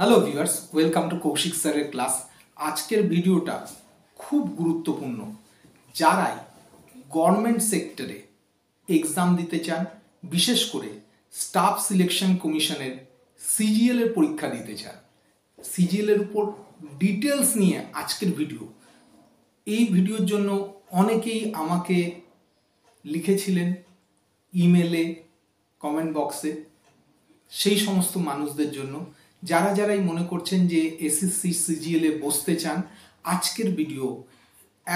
Hello viewers, welcome to Koushik স্যারের class. আজকের ভিডিওটা খুব গুরুত্বপূর্ণ। যারাই গভর্নমেন্ট সেক্টরে এক্সাম দিতে চান, বিশেষ করে স্টাফ সিলেকশন কমিশনের সিজিএল এর পরীক্ষা দিতে চান, সিজিএল এর উপর ডিটেলস নিয়ে আজকের ভিডিও। এই ভিডিওর জন্য অনেকেই আমাকে লিখেছিলেন ইমেলে, কমেন্ট বক্সে। সেই সমস্ত মানুষদের জন্য যারাই মনে করছেন যে এসএসসি সিজিএল এ বসতে চান, আজকের ভিডিও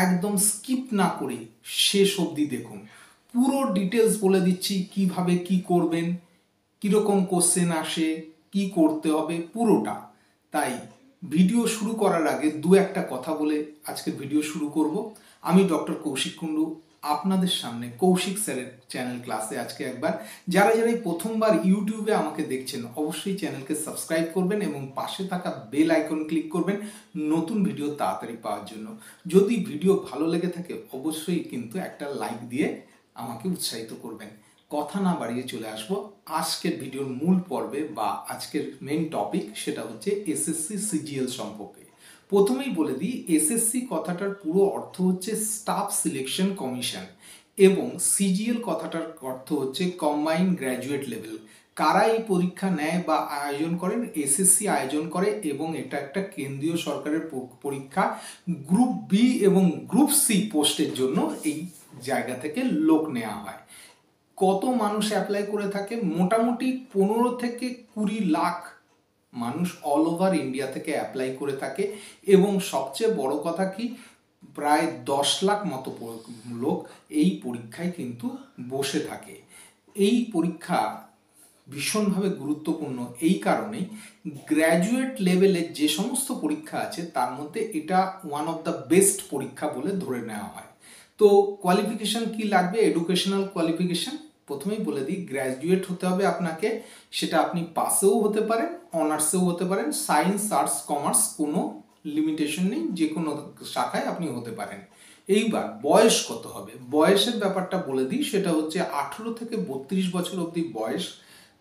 একদম স্কিপ না করে শেষ অবধি দেখুন। পুরো ডিটেলস বলে দিচ্ছি, কিভাবে কি করবেন, কিরকম কোশ্চেন আসে, কি করতে হবে, পুরোটা। তাই ভিডিও শুরু করার আগে দু একটা কথা বলে আজকের ভিডিও শুরু করব। আমি ডক্টর কৌশিক কুণ্ডু, আপনাদের সামনে কৌশিক স্যারের চ্যানেল ক্লাসে আজকে একবার। যারাই প্রথমবার ইউটিউবে আমাকে দেখছেন, অবশ্যই চ্যানেলকে সাবস্ক্রাইব করবেন এবং পাশে থাকা বেল আইকন ক্লিক করবেন নতুন ভিডিও তাড়াতাড়ি পাওয়ার জন্য। যদি ভিডিও ভালো লেগে থাকে অবশ্যই কিন্তু একটা লাইক দিয়ে আমাকে উৎসাহিত করবেন। কথা না বাড়িয়ে চলে আসবো আজকের ভিডিওর মূল পর্বে বা আজকের মেইন টপিক, সেটা হচ্ছে এসএসসি সিজিএল সম্পর্কে। প্রথমেই বলে দিই, এসএসসি কথাটার পুরো অর্থ হচ্ছে স্টাফ সিলেকশন কমিশন এবং সিজিএল কথাটার অর্থ হচ্ছে কম্বাইন্ড গ্র্যাজুয়েট লেভেল। কারা এই পরীক্ষা নেয় বা আয়োজন করেন? এসএসসি আয়োজন করে এবং এটা একটা কেন্দ্রীয় সরকারের পরীক্ষা। গ্রুপ বি এবং গ্রুপ সি পোস্টের জন্য এই জায়গা থেকে লোক নেওয়া হয়। কত মানুষ অ্যাপ্লাই করে থাকে? মোটামুটি 15 থেকে 20 লাখ মানুষ অল ওভার ইন্ডিয়া থেকে অ্যাপ্লাই করে থাকে এবং সবচেয়ে বড় কথা কি, প্রায় 10 লাখ মতো লোক এই পরীক্ষায় কিন্তু বসে থাকে। এই পরীক্ষা ভীষণভাবে গুরুত্বপূর্ণ এই কারণেই, গ্র্যাজুয়েট লেভেলের যে সমস্ত পরীক্ষা আছে তার মধ্যে এটা ওয়ান অফ দ্য বেস্ট পরীক্ষা বলে ধরে নেওয়া হয়। তো কোয়ালিফিকেশন কি লাগবে? এডুকেশনাল কোয়ালিফিকেশন প্রথমেই বলে দিই, গ্র্যাজুয়েট হতে হবে আপনাকে। সেটা আপনি পাসেও হতে পারেন, অনার্সেও হতে পারেন, সায়েন্স, আর্টস, কমার্স, কোনো লিমিটেশন নেই, যে কোনো শাখায় আপনি হতে পারেন। এইবার বয়স কত হবে? বয়সের ব্যাপারটা বলে দিই, সেটা হচ্ছে 18 থেকে 32 বছর অবধি বয়স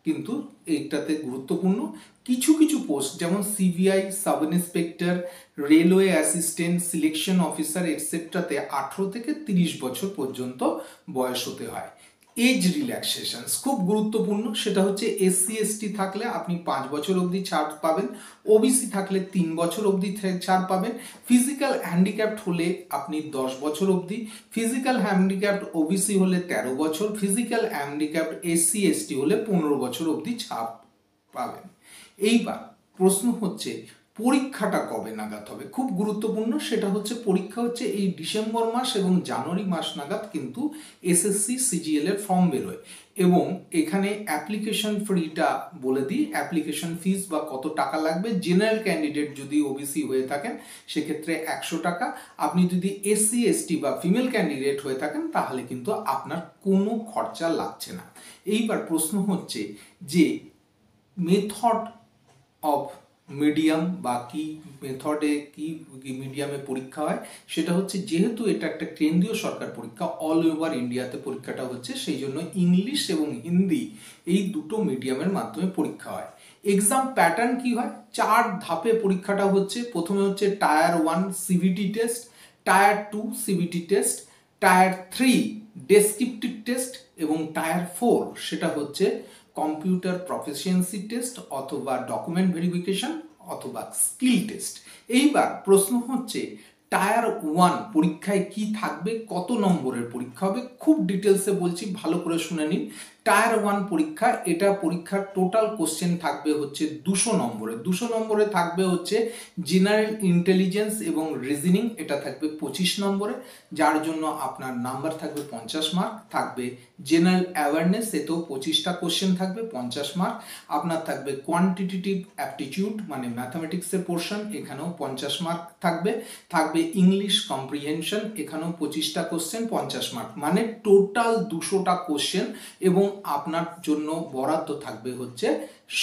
কিন্তু এইটাতে গুরুত্বপূর্ণ। কিছু কিছু পোস্ট যেমন CBI, sub inspector, railway assistant, selection officer এটসেট্রাতে 18 থেকে 30 বছর পর্যন্ত বয়স হতে হয়। এজ রিল্যাক্সেশন খুব গুরুত্বপূর্ণ, সেটা হচ্ছে এসসি এসটি থাকলে আপনি 5 বছর অবধি ছাড় পাবেন, ওবিসি থাকলে 3 বছর অবধি ছাড় পাবেন, ফিজিক্যাল হ্যান্ডিক্যাপ্ট হলে আপনি 10 বছর অবধি, ফিজিক্যাল হ্যান্ডিক্যাপ্ট ওবিসি হলে 13 বছর, ফিজিক্যাল হ্যান্ডিক্যাপ্ট এসসি এসটি হলে 15 বছর অবধি ছাড় পাবেন। এইবার প্রশ্ন হচ্ছে পরীক্ষাটা কবে নাগাদ হবে? খুব গুরুত্বপূর্ণ, সেটা হচ্ছে পরীক্ষা হচ্ছে এই ডিসেম্বর মাস এবং জানুয়ারি মাস নাগাদ কিন্তু এসএসসি সিজিএল এর ফর্ম বেরোয়। এবং এখানে অ্যাপ্লিকেশন ফিটা বলে দিই, অ্যাপ্লিকেশন ফিস বা কত টাকা লাগবে। জেনারেল ক্যান্ডিডেট যদি ওবিসি হয়ে থাকেন সেক্ষেত্রে 100 টাকা। আপনি যদি এসসি এসটি বা ফিমেল ক্যান্ডিডেট হয়ে থাকেন তাহলে কিন্তু আপনার কোনো খরচা লাগছে না। এইবার প্রশ্ন হচ্ছে যে মেথড অফ মিডিয়াম বা কি মেথডে কি মিডিয়ামে পরীক্ষা হয়, সেটা হচ্ছে যেহেতু এটা একটা কেন্দ্রীয় সরকার পরীক্ষা, অল ওভার ইন্ডিয়াতে পরীক্ষাটা হচ্ছে, সেই জন্য ইংলিশ এবং হিন্দি এই দুটো মিডিয়ামের মাধ্যমে পরীক্ষা হয়। এক্সাম প্যাটার্ন কি হয়? 4 ধাপে পরীক্ষাটা হচ্ছে। প্রথমে হচ্ছে tyre 1 CBT test, tyre 2 CBT test, tyre 3 descriptive test এবং টায়ার 4 সেটা হচ্ছে কম্পিউটার প্রফিসিয়েন্সি টেস্ট অথবা ডকুমেন্ট ভেরিফিকেশন অথবা স্কিল টেস্ট। এইবার প্রশ্ন হচ্ছে টায়ার 1 পরীক্ষায় কি থাকবে, কত নম্বরের পরীক্ষা হবে? খুব ডিটেলসে বলছি, ভালো করে শুনে নিন। টায়ার 1 পরীক্ষা, এটা পরীক্ষার টোটাল কোশ্চেন থাকবে হচ্ছে 200 নম্বরে। 200 নম্বরে থাকবে হচ্ছে জেনারেল ইন্টেলিজেন্স এবং রিজনিং, এটা থাকবে 25 নম্বরে, যার জন্য আপনার নাম্বার থাকবে 50 মার্ক। থাকবে জেনারেল অ্যাওয়ারনেস, এতেও 25টা কোশ্চেন থাকবে, 50 মার্ক। আপনার থাকবে কোয়ান্টিটেটিভ অ্যাপটিটিউড মানে ম্যাথামেটিক্সের পোর্শন, এখানেও 50 মার্ক থাকবে। থাকবে ইংলিশ কম্প্রিহেনশন, এখানেও 25টা কোশ্চেন, 50 মার্ক, মানে টোটাল 200টা কোশ্চেন। এবং আপনার জন্য বরাদ্দ থাকবে হচ্ছে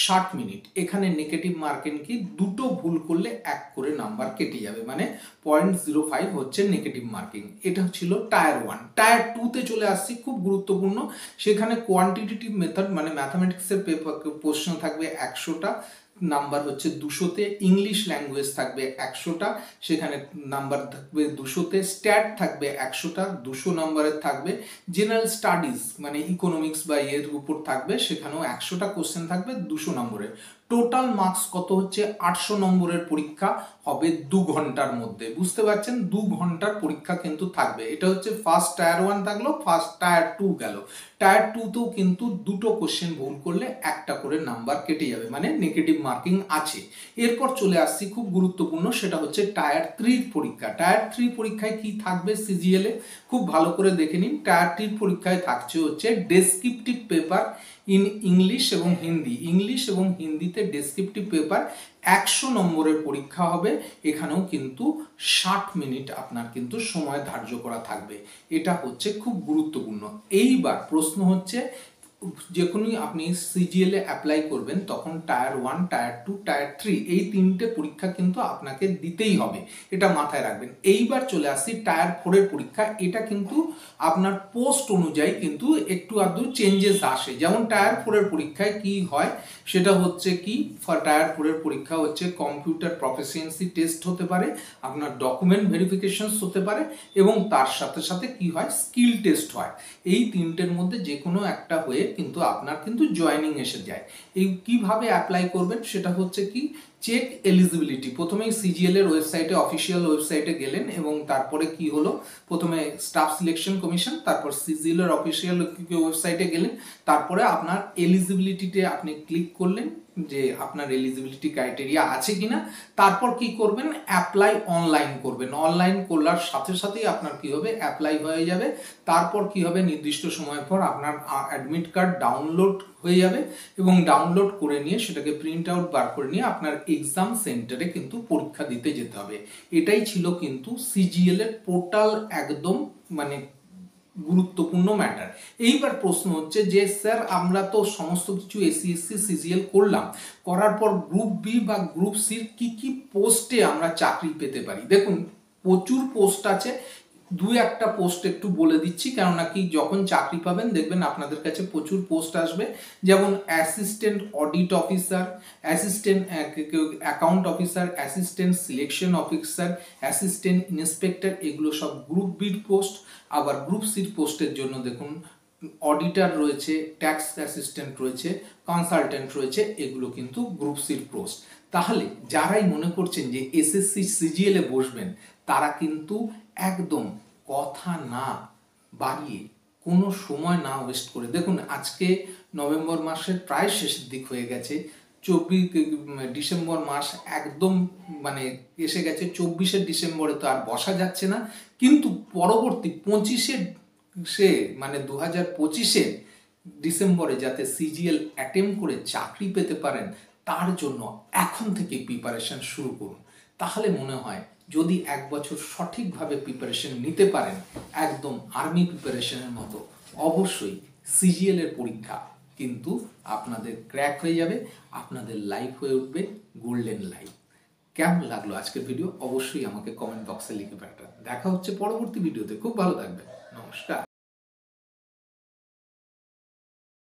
60 মিনিট। এখানে নেগেটিভ মার্কিং কি, দুটো ভুল করলে 1 করে নাম্বার কেটে যাবে, মানে 0.05 হচ্ছে নেগেটিভ মার্কিং। এটা ছিল টায়ার 1। টায়ার 2 তে চলে আসছি, খুব গুরুত্বপূর্ণ। সেখানে কোয়ান্টিটেটিভ মেথড মানে ম্যাথামেটিক্সের পেপার প্রশ্ন থাকবে 100টা, নাম্বার হচ্ছে 200-তে, ইংলিশ ল্যাঙ্গুয়েজ থাকবে 100টা, সেখানে নাম্বার থাকবে 200-তে, স্ট্যাট থাকবে 100টা, 200 নম্বরের থাকবে, জেনারেল স্টাডিজ মানে ইকোনমিক্স বা এর উপর থাকবে, সেখানেও 100টা কোশ্চেন থাকবে 200 নম্বরের। টোটাল মার্কস কত হচ্ছে 800 নম্বরের পরীক্ষা হবে 2 ঘন্টার মধ্যে। বুঝতে পারছেন, 2 ঘন্টার পরীক্ষা কিন্তু থাকবে। এটা হচ্ছে ফার্স্ট টায়ার 1 থাকলো, ফার্স্ট টায়ার 2 গেল। টায়ার 2তেও কিন্তু দুটো কোশ্চেন ভুল করলে একটা করে নাম্বার কেটে যাবে, মানে নেগেটিভ মার্কিং আছে। এরপর চলে আসছি খুব গুরুত্বপূর্ণ, সেটা হচ্ছে টায়ার 3 পরীক্ষা। টায়ার 3 পরীক্ষায় কি থাকবে সিজিএল এ খুব ভালো করে দেখে নিন। টায়ার 3 পরীক্ষায় থাকছে হচ্ছে ডেসক্রিপটিভ পেপার ইন ইংলিশ এবং হিন্দি। ইংলিশ এবং হিন্দিতে ডেসক্রিপটিভ পেপার 100 নম্বরের পরীক্ষা হবে। এখানেও কিন্তু 60 মিনিট আপনার কিন্তু সময় ধার্য করা থাকবে। এটা হচ্ছে খুব গুরুত্বপূর্ণ। এইবার প্রশ্ন হচ্ছে, যখনই আপনি সিজিএল এ অ্যাপ্লাই করবেন তখন টায়ার 1, টায়ার 2, টায়ার 3 এই তিনটে পরীক্ষা কিন্তু আপনাকে দিতেই হবে, এটা মাথায় রাখবেন। এইবার চলে আসছি টায়ার 4 এর পরীক্ষা। এটা কিন্তু আপনার পোস্ট অনুযায়ী কিন্তু একটু আধটু চেঞ্জেস আসে। যেমন টায়ার 4 এর পরীক্ষায় কি হয় সেটা হচ্ছে কি, টায়ার 4 এর পরীক্ষা হচ্ছে কম্পিউটার প্রফিসিয়েন্সি টেস্ট হতে পারে, আপনার ডকুমেন্ট ভেরিফিকেশনস হতে পারে, এবং তার সাথে সাথে কি হয় স্কিল টেস্ট হয়। এই তিনটের মধ্যে যে কোনো একটা হয়ে কিন্তু আপনার কিন্তু জয়েনিং এসে যায়। এই কিভাবে অ্যাপ্লাই করবেন সেটা হচ্ছে কি, চেক এলিজিবিলিটি। প্রথমেই সিজিএল এর ওয়েবসাইটে, অফিসিয়াল ওয়েবসাইটে গেলেন এবং তারপরে কি হলো, প্রথমে স্টাফ সিলেকশন কমিশন, তারপর সিজিএল এর অফিসিয়াল ওয়েবসাইটে গেলেন, তারপরে আপনার এলিজিবিলিটিতে আপনি ক্লিক করলেন যে আপনার এলিজিবিলিটি ক্রাইটেরিয়া আছে কিনা। তারপর কি করবেন, অ্যাপ্লাই অনলাইন করবেন। অনলাইন করার সাথে সাথেই আপনার কি হবে, অ্যাপ্লাই হয়ে যাবে। তারপর কি হবে, নির্দিষ্ট সময় পর আপনার অ্যাডমিট কার্ড ডাউনলোড হয়ে যাবে এবং ডাউনলোড করে নিয়ে সেটাকে প্রিন্ট আউট বার করে নিয়ে আপনার এক্সাম সেন্টারে কিন্তু পরীক্ষা দিতে যেতে হবে। এটাই ছিল কিন্তু সিজিএল এর পোর্টাল, একদম মানে গুরুত্বপূর্ণ ম্যাটার। এইবার প্রশ্ন হচ্ছে যে স্যার আমরা তো সমস্ত কিছু এসসি সিজিএল করলাম, করার পর গ্রুপ বি বা গ্রুপ সির কি কি পোস্টে আমরা চাকরি পেতে পারি। দেখুন প্রচুর পোস্ট আছে, দু একটা পোস্ট একটু বলে দিচ্ছি, কেননা কি যখন চাকরি পাবেন দেখবেন আপনাদের কাছে প্রচুর পোস্ট আসবে। যেমন assistant audit officer, assistant account officer, assistant selection officer, assistant inspector, এগুলো সব গ্রুপ বির পোস্ট। আবার গ্রুপ সির পোস্টের জন্য দেখুন অডিটর রয়েছে, ট্যাক্স অ্যাসিস্ট্যান্ট রয়েছে, কনসালটেন্ট রয়েছে, এগুলো কিন্তু গ্রুপ সির পোস্ট। তাহলে যারাই মনে করছেন যে এসএসসি সিজিএল এ বসবেন, তারা কিন্তু একদম কথা না বাড়িয়ে, কোনো সময় না ওয়েস্ট করে, দেখুন আজকে নভেম্বর মাসের প্রায় শেষের দিক হয়ে গেছে, 24 ডিসেম্বর মাস একদম মানে এসে গেছে। 24শে ডিসেম্বরে তো আর বসা যাচ্ছে না, কিন্তু পরবর্তী 25শে মানে 2025-এ ডিসেম্বরে যাতে সিজিএল অ্যাটেম্প করে চাকরি পেতে পারেন, তার জন্য এখন থেকে প্রিপারেশন শুরু করুন। তাহলে মনে হয় যদি এক বছর সঠিকভাবে প্রিপারেশন নিতে পারেন, একদম আর্মি প্রিপারেশনের মতো, অবশ্যই সিজিএল এর পরীক্ষা কিন্তু আপনাদের ক্র্যাক হয়ে যাবে, আপনাদের লাইফ হয়ে উঠবে গোল্ডেন লাইফ। কেমন লাগলো আজকের ভিডিও অবশ্যই আমাকে কমেন্ট বক্সে লিখে পাঠান। দেখা হচ্ছে পরবর্তী ভিডিওতে, খুব ভালো থাকবেন, নমস্কার।